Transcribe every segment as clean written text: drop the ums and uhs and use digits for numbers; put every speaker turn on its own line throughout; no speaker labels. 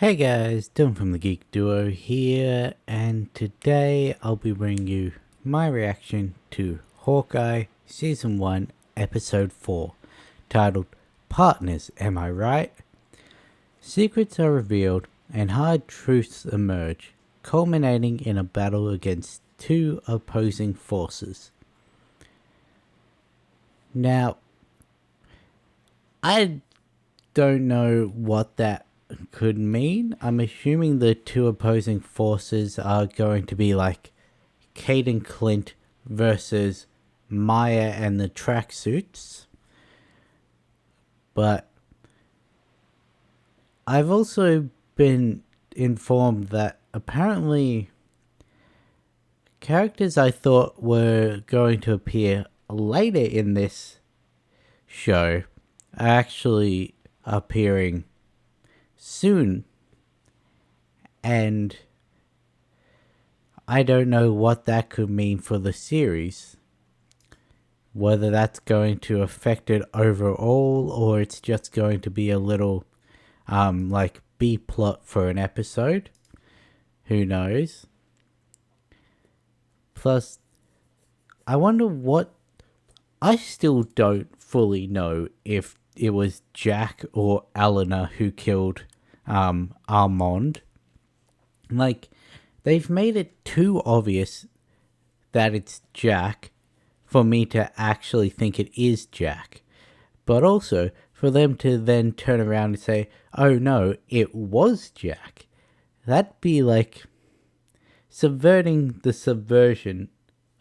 Hey guys, Dylan from the Geek Duo here, and today I'll be bringing you my reaction to Hawkeye Season 1, Episode 4, titled Partners, Am I Right? Secrets are revealed and hard truths emerge, culminating in a battle against two opposing forces. Now, I don't know what that could mean. I'm assuming the two opposing forces are going to be like Kate and Clint versus Maya and the tracksuits. But I've also been informed that apparently characters I thought were going to appear later in this show are actually appearing soon, and I don't know what that could mean for the series, whether that's going to affect it overall or it's just going to be a little like B plot for an episode. Who knows? Plus, I wonder what, I still don't fully know if it was Jack or Eleanor who killed Armand. Like, they've made it too obvious that it's Jack for me to actually think it is Jack. But also for them to then turn around and say, oh no, it was Jack. That'd be like subverting the subversion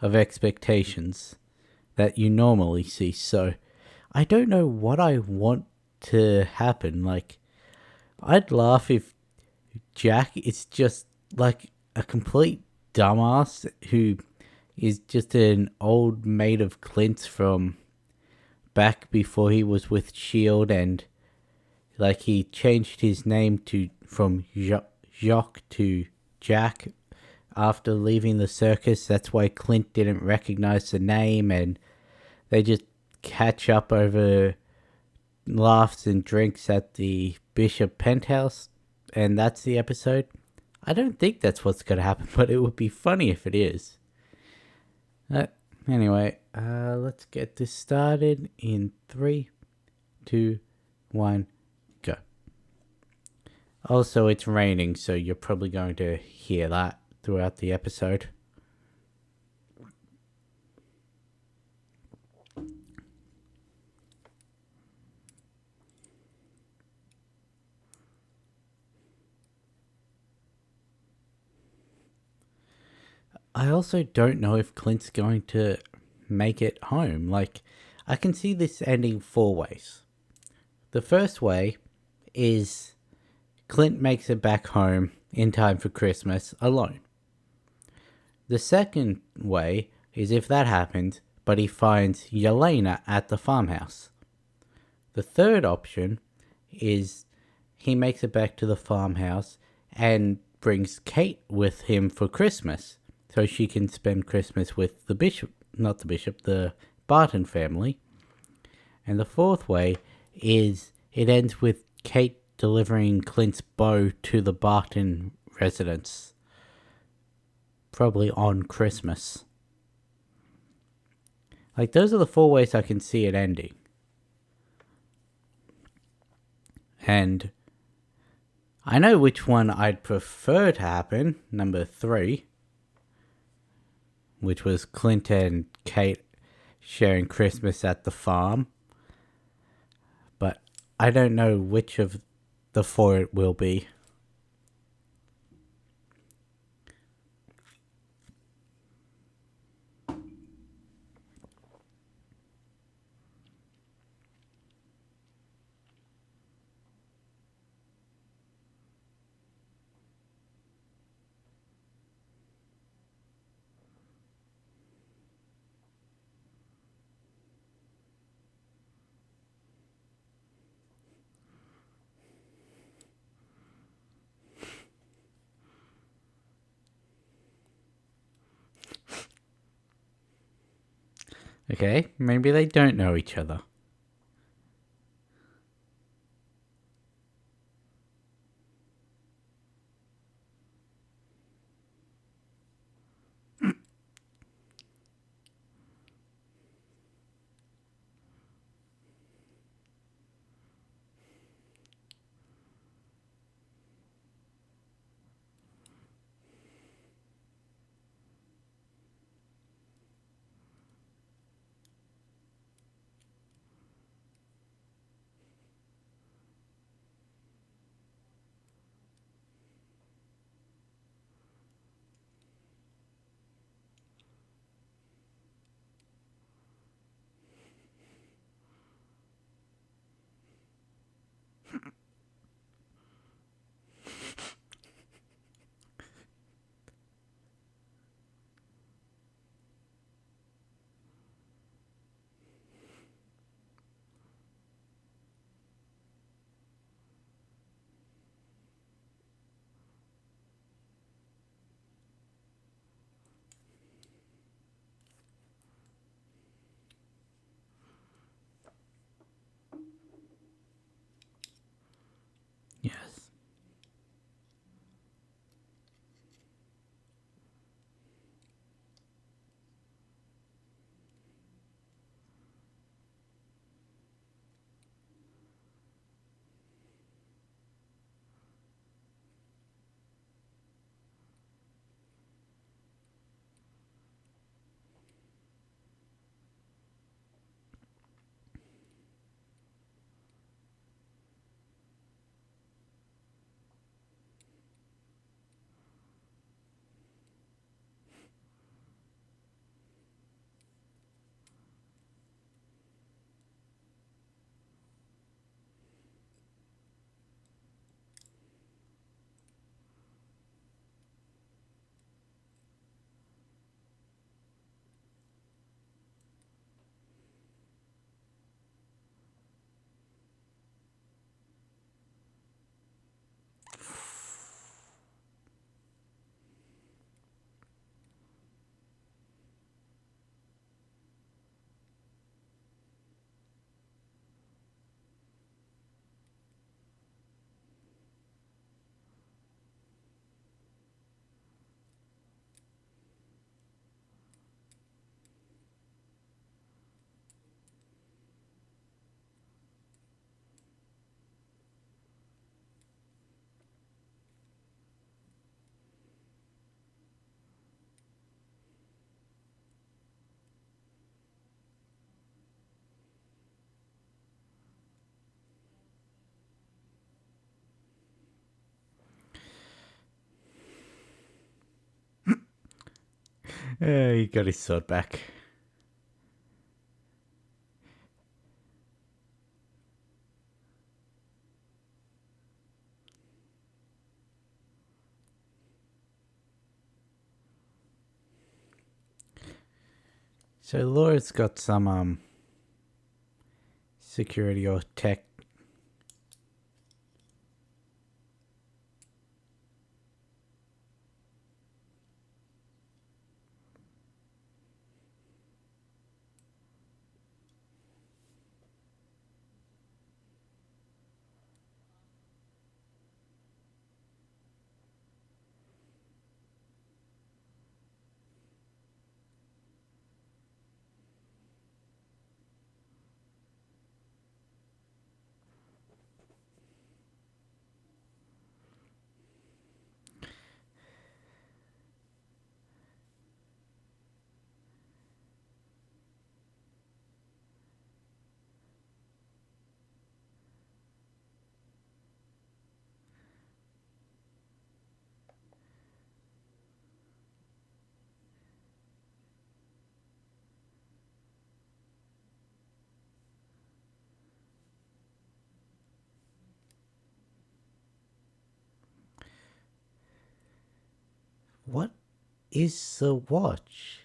of expectations that you normally see. So I don't know what I want to happen. Like, I'd laugh if Jack is just like a complete dumbass who is just an old mate of Clint's from back before he was with S.H.I.E.L.D. and like he changed his name to from Jacques to Jack after leaving the circus. That's why Clint didn't recognize the name, and they just catch up over laughs and drinks at the Bishop penthouse, and that's the episode. I don't think that's what's going to happen, but it would be funny if it is. Anyway, let's get this started in 3, 2, 1, go. Also, it's raining, so you're probably going to hear that throughout the episode. I also don't know if Clint's going to make it home. Like, I can see this ending 4 ways. The first way is Clint makes it back home in time for Christmas alone. The second way is if that happens, but he finds Yelena at the farmhouse. The third option is he makes it back to the farmhouse and brings Kate with him for Christmas, so she can spend Christmas with the bishop, not the bishop, the Barton family. And the fourth way is it ends with Kate delivering Clint's bow to the Barton residence, probably on Christmas. Like, those are the 4 ways I can see it ending. And I know which one I'd prefer to happen, number 3, which was Clint and Kate sharing Christmas at the farm. But I don't know which of the 4 it will be. Okay, maybe they don't know each other. Yes. He got his sword back. So Laura's got some security or tech. What is the watch?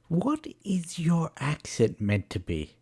What is your accent meant to be?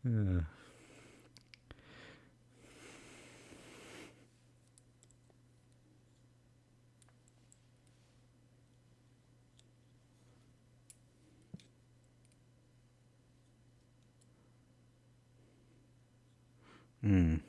Uh, mm.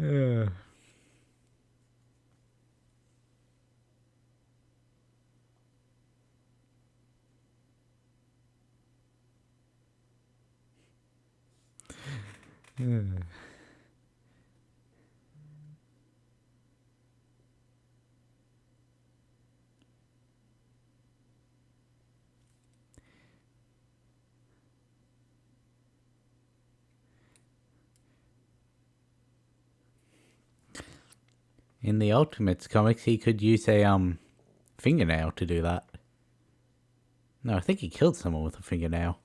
Yeah. Yeah. In the Ultimates comics, he could use a fingernail to do that. No, I think he killed someone with a fingernail.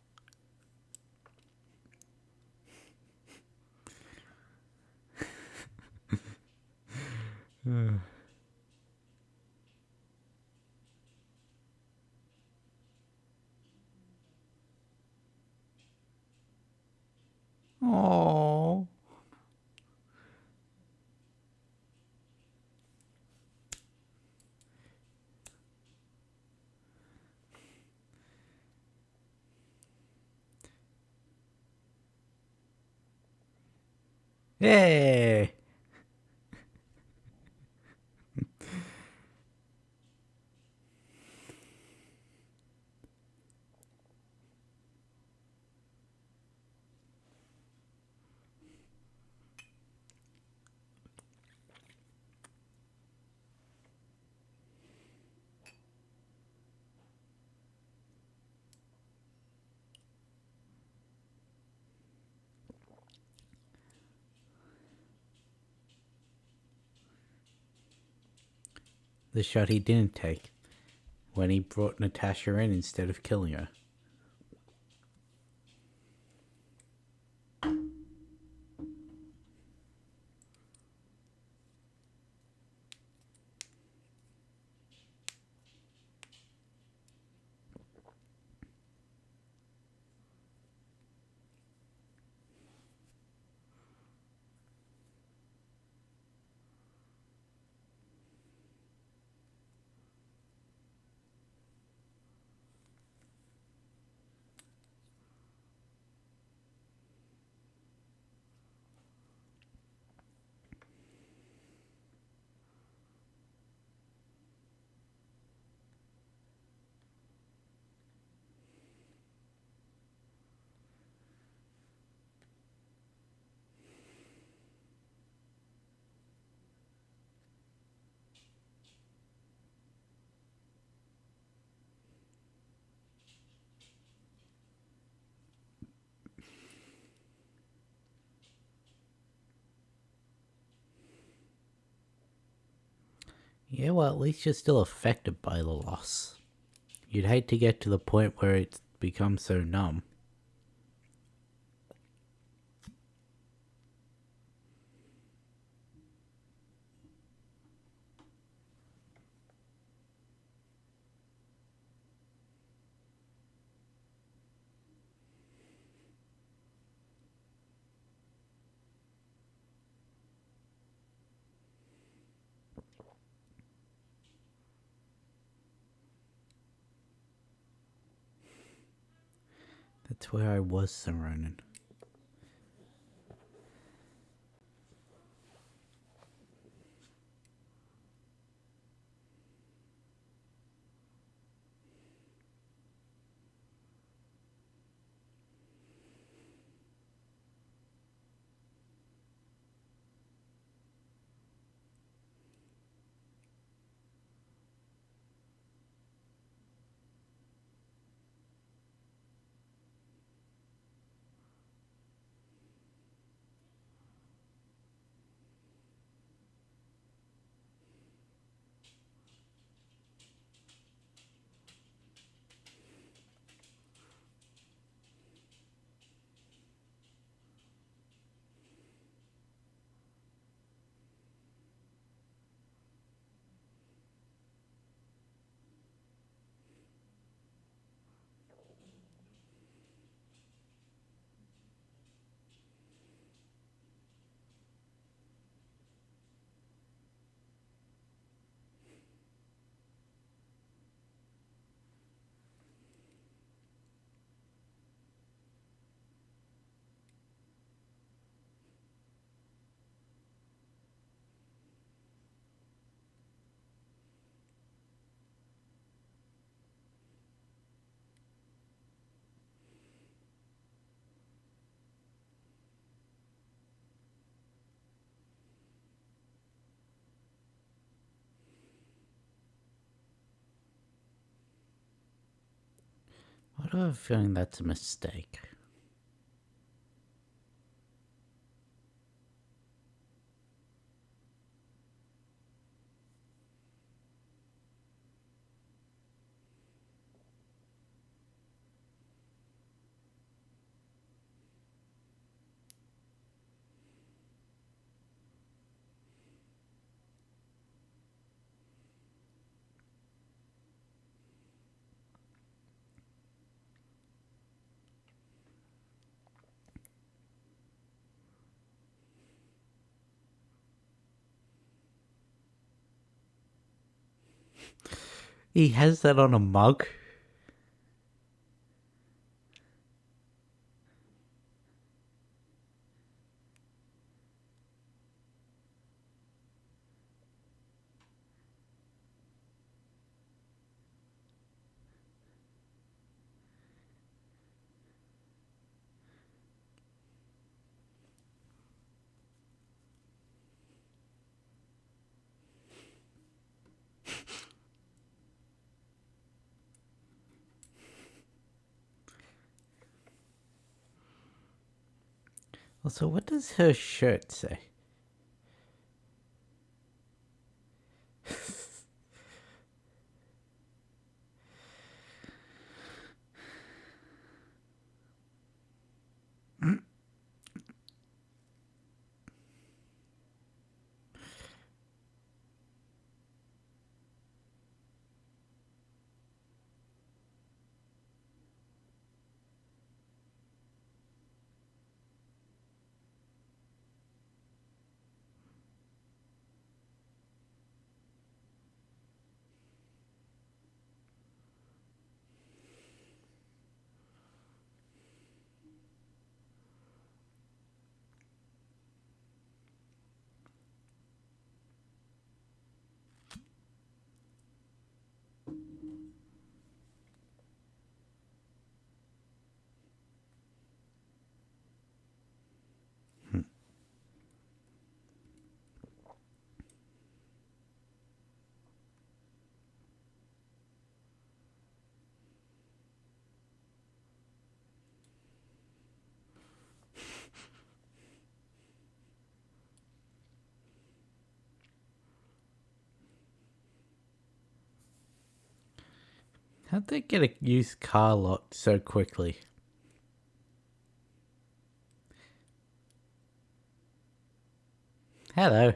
Oh. Yay! The shot he didn't take when he brought Natasha in instead of killing her. Yeah, well, at least you're still affected by the loss. You'd hate to get to the point where it's become so numb. That's where I was, Sir Ronan. Why do I have a feeling that's a mistake? He has that on a mug. Also, what does her shirt say? How'd they get a used car lot so quickly? Hello.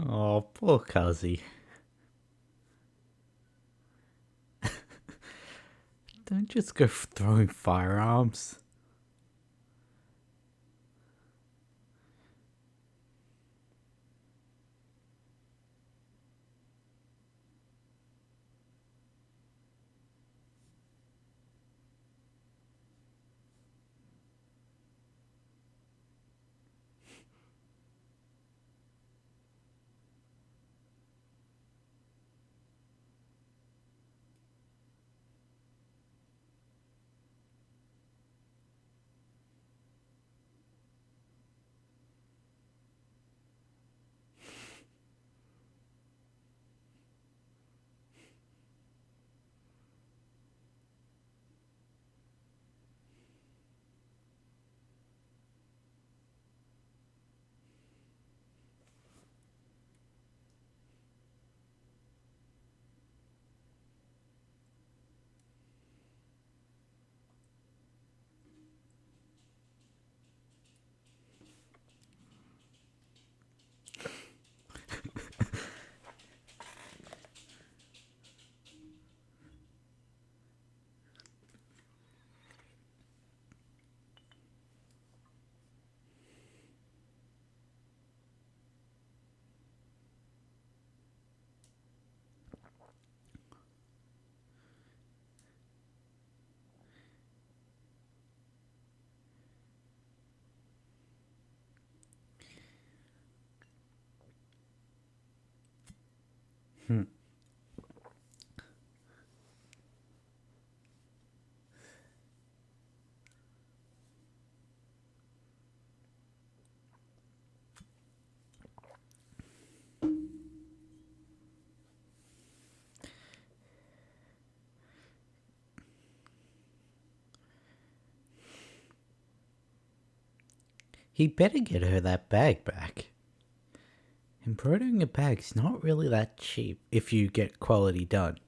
Oh, poor Kazi. Don't just go throwing firearms. He better get her that bag back. Embroidering a bag's not really that cheap if you get quality done.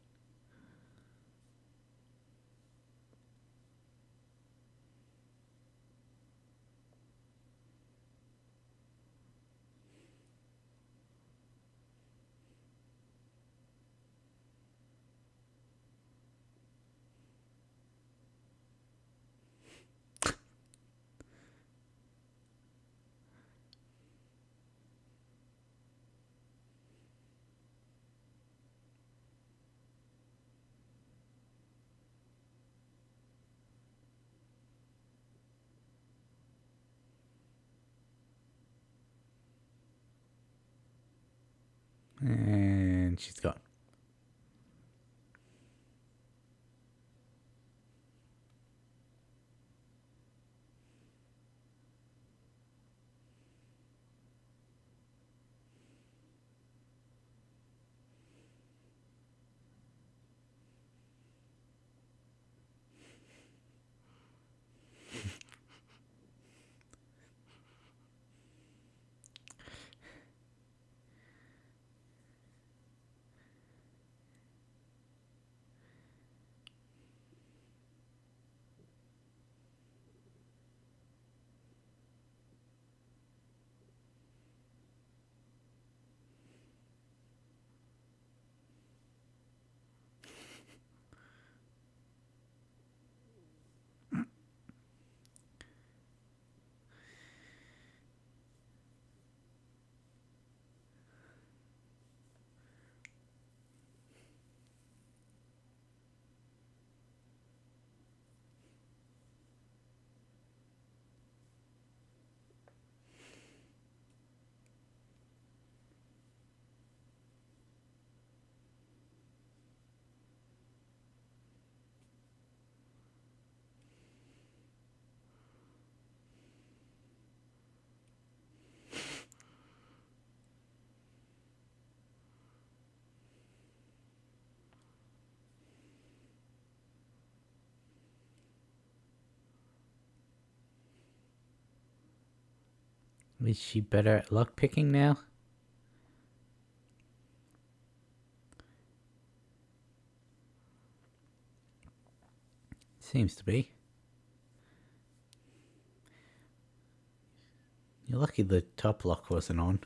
And she's gone. Is she better at lockpicking now? Seems to be. You're lucky the top lock wasn't on.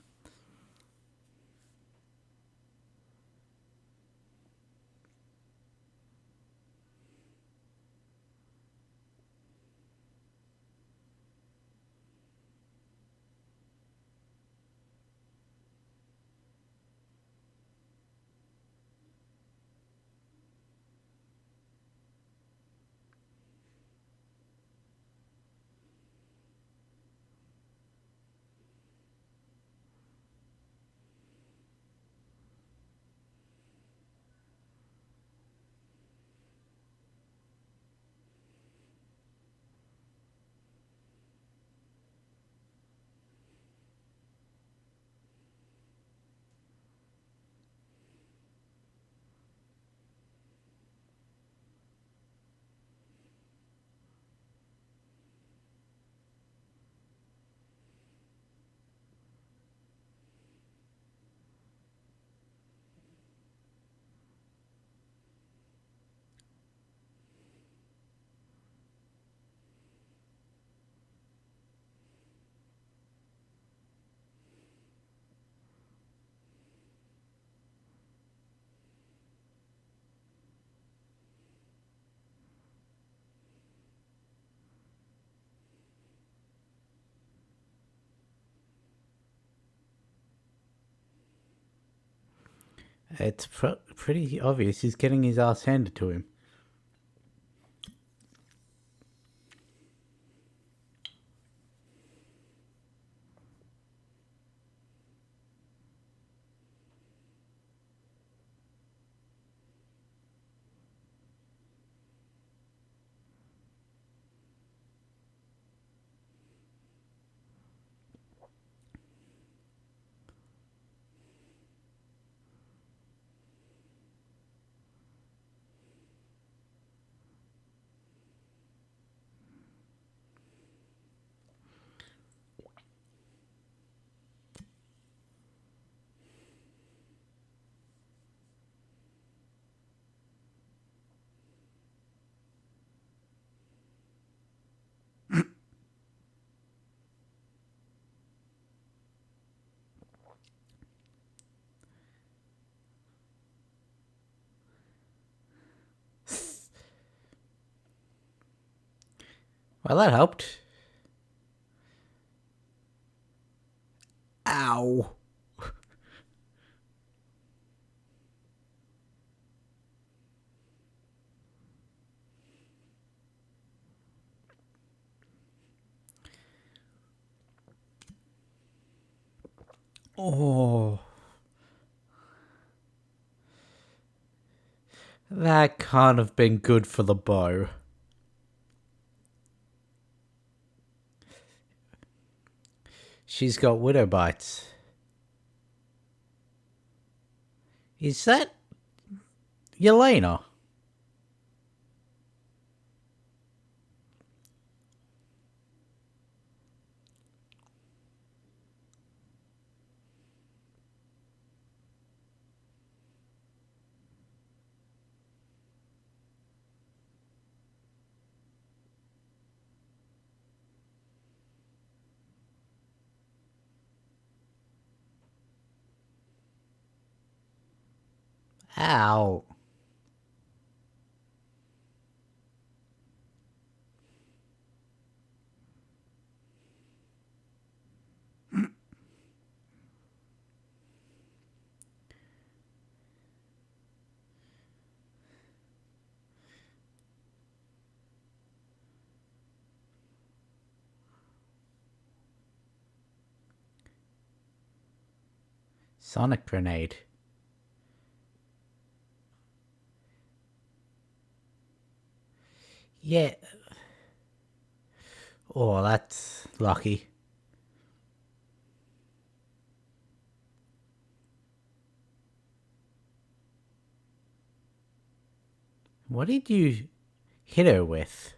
It's pretty obvious he's getting his ass handed to him. Well, that helped. Ow. Oh. That can't have been good for the bow. She's got widow bites. Is that Yelena? Ow. Sonic grenade. Yeah. Oh, that's lucky. What did you hit her with?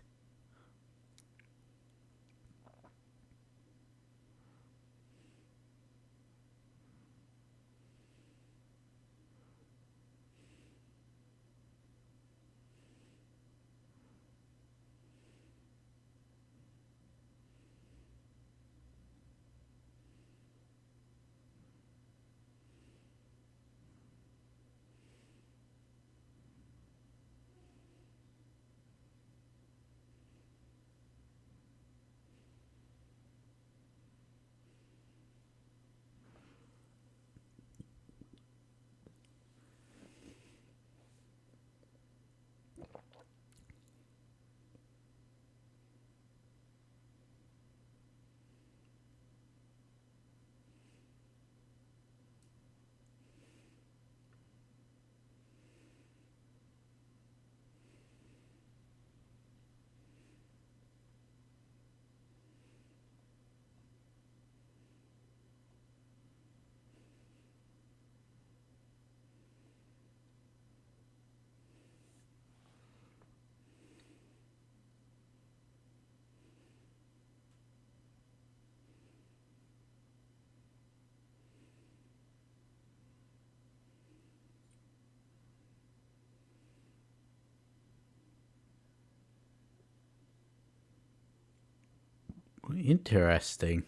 Interesting.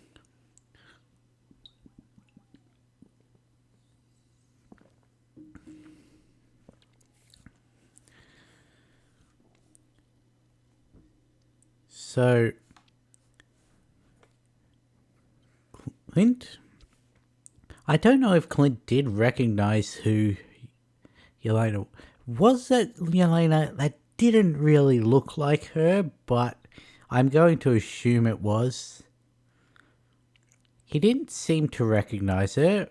So, Clint, I don't know if Clint did recognize who Yelena was. That Yelena that didn't really look like her, but I'm going to assume it was. He didn't seem to recognize her.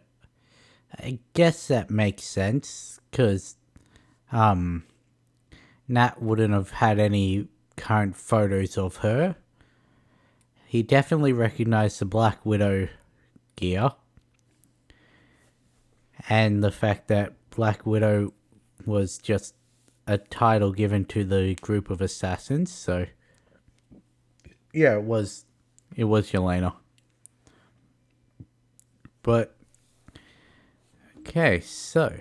I guess that makes sense, because Nat wouldn't have had any current photos of her. He definitely recognized the Black Widow gear, and the fact that Black Widow was just a title given to the group of assassins. So yeah, it was Yelena. But okay, so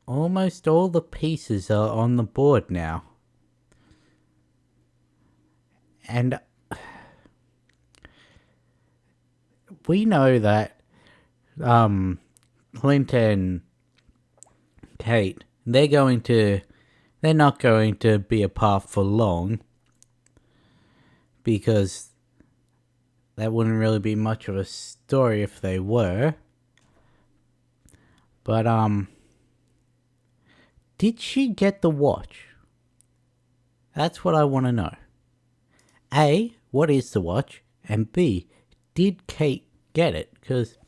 almost all the pieces are on the board now. And we know that Clint and Kate, they're not going to be apart for long, because that wouldn't really be much of a story if they were. But did she get the watch? That's what I want to know. A, what is the watch? And B, did Kate get it? Because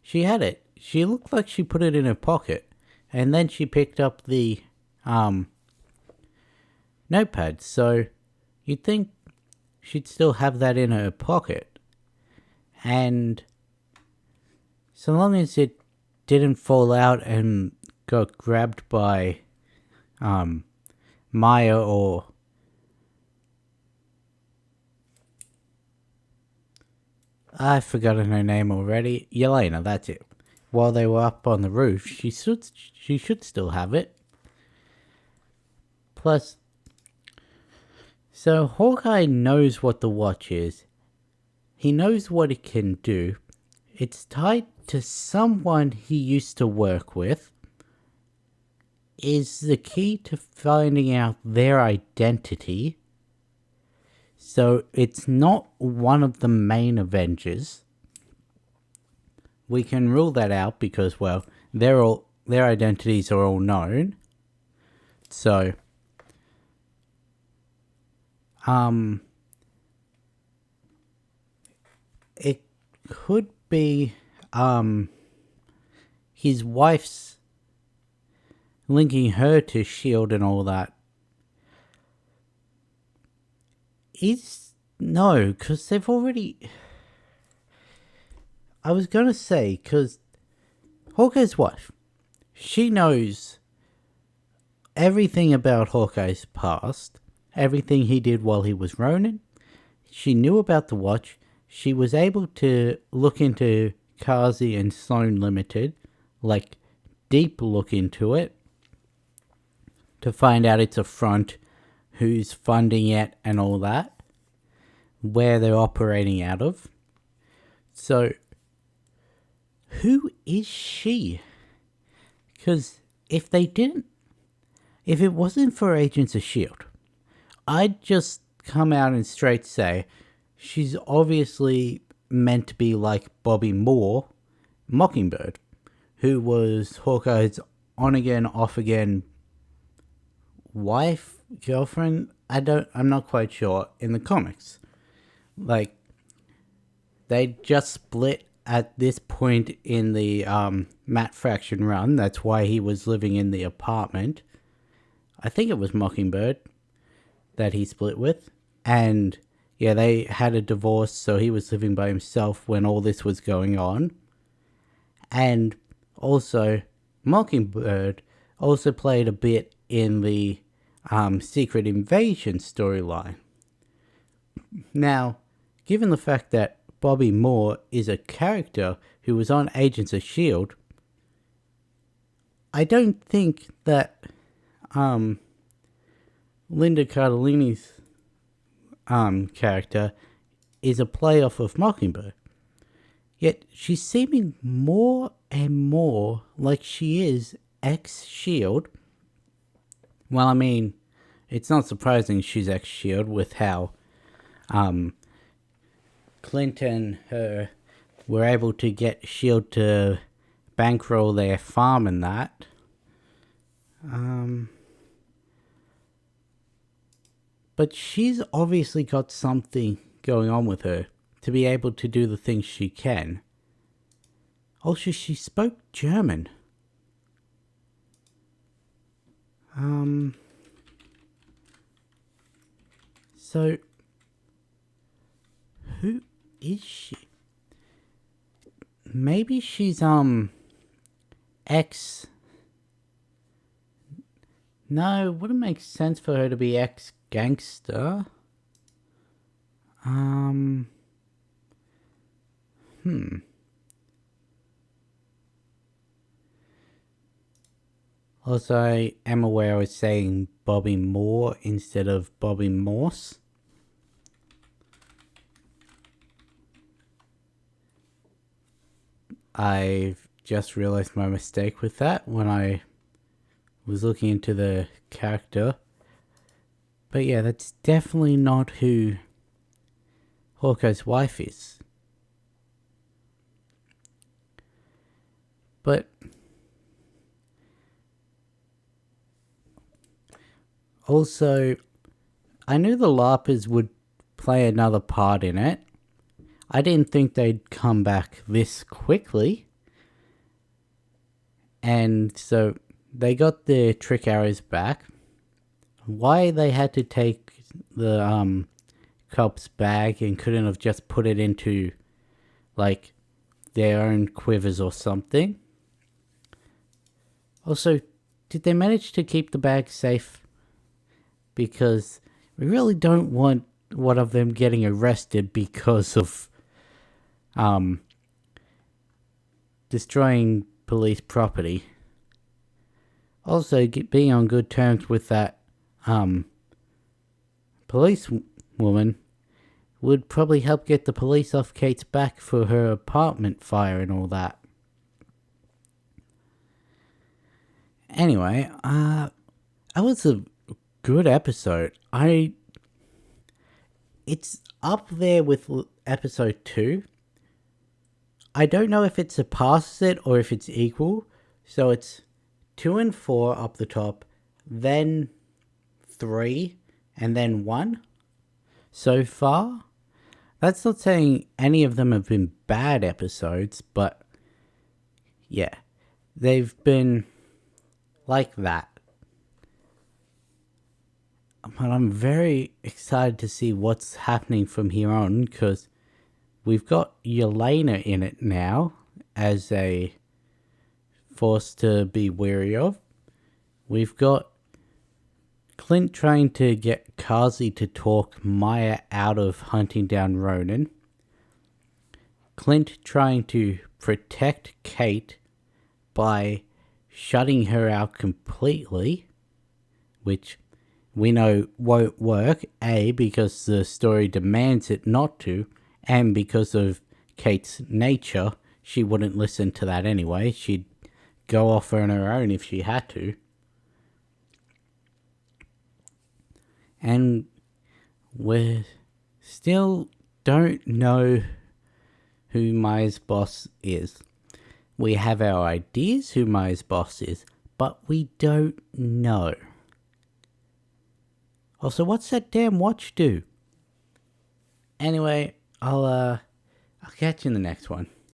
she had it. She looked like she put it in her pocket, and then she picked up the notepad. So you'd think she'd still have that in her pocket. And so long as it didn't fall out and got grabbed by Maya or I've forgotten her name already. Yelena, that's it. While they were up on the roof, she should still have it. Plus, so Hawkeye knows what the watch is. He knows what it can do. It's tied to someone he used to work with. Is the key to finding out their identity. So it's not one of the main Avengers. We can rule that out because, well, their identities are all known. So, it could be his wife's linking her to S.H.I.E.L.D. and all that. No, because they've already... I was going to say, because Hawkeye's wife, she knows everything about Hawkeye's past, everything he did while he was Ronin. She knew about the watch. She was able to look into Kazi and Sloan Limited, like deep look into it, to find out it's a front, who's funding it and all that, where they're operating out of. So, who is she? Because if it wasn't for Agents of S.H.I.E.L.D., I'd just come out and straight say, she's obviously meant to be like Bobby Moore, Mockingbird, who was Hawkeye's on-again, off-again wife, girlfriend. I'm not quite sure in the comics. Like, they just split at this point in the Matt Fraction run. That's why he was living in the apartment. I think it was Mockingbird that he split with. And yeah, they had a divorce, so he was living by himself when all this was going on. And also, Mockingbird also played a bit in the Secret Invasion storyline. Now, given the fact that Bobby Moore is a character who was on Agents of S.H.I.E.L.D., I don't think that Linda Cardellini's character is a playoff of Mockingbird. Yet she's seeming more and more like she is ex-SHIELD. Well, I mean, it's not surprising she's ex-SHIELD with how Clint and her were able to get SHIELD to bankroll their farm and that. But she's obviously got something going on with her to be able to do the things she can. Also, she spoke German. So, who is she? Maybe she's, ex... No, it wouldn't make sense for her to be ex-gangster. Also, I am aware I was saying Bobby Moore instead of Bobby Morse. I've just realized my mistake with that when I was looking into the character. But yeah, that's definitely not who Hawkeye's wife is. But also, I knew the LARPers would play another part in it. I didn't think they'd come back this quickly. And so they got their trick arrows back. Why they had to take the cop's bag and couldn't have just put it into like their own quivers or something. Also, did they manage to keep the bag safe? Because we really don't want one of them getting arrested because of destroying police property. Also, being on good terms with that police woman would probably help get the police off Kate's back for her apartment fire and all that. Anyway, that was a good episode. It's up there with episode 2. I don't know if it surpasses it or if it's equal. So it's 2 and 4 up the top, then 3, and then 1 so far. That's not saying any of them have been bad episodes, but yeah, they've been like that. But I'm very excited to see what's happening from here on, because we've got Yelena in it now as a force to be wary of. We've got Clint trying to get Kazi to talk Maya out of hunting down Ronan. Clint trying to protect Kate by shutting her out completely, which we know won't work, A, because the story demands it not to, and because of Kate's nature. She wouldn't listen to that anyway. She'd go off on her own if she had to. And we still don't know who Maya's boss is. We have our ideas who Maya's boss is, but we don't know. Also, what's that damn watch do? Anyway, I'll catch you in the next one.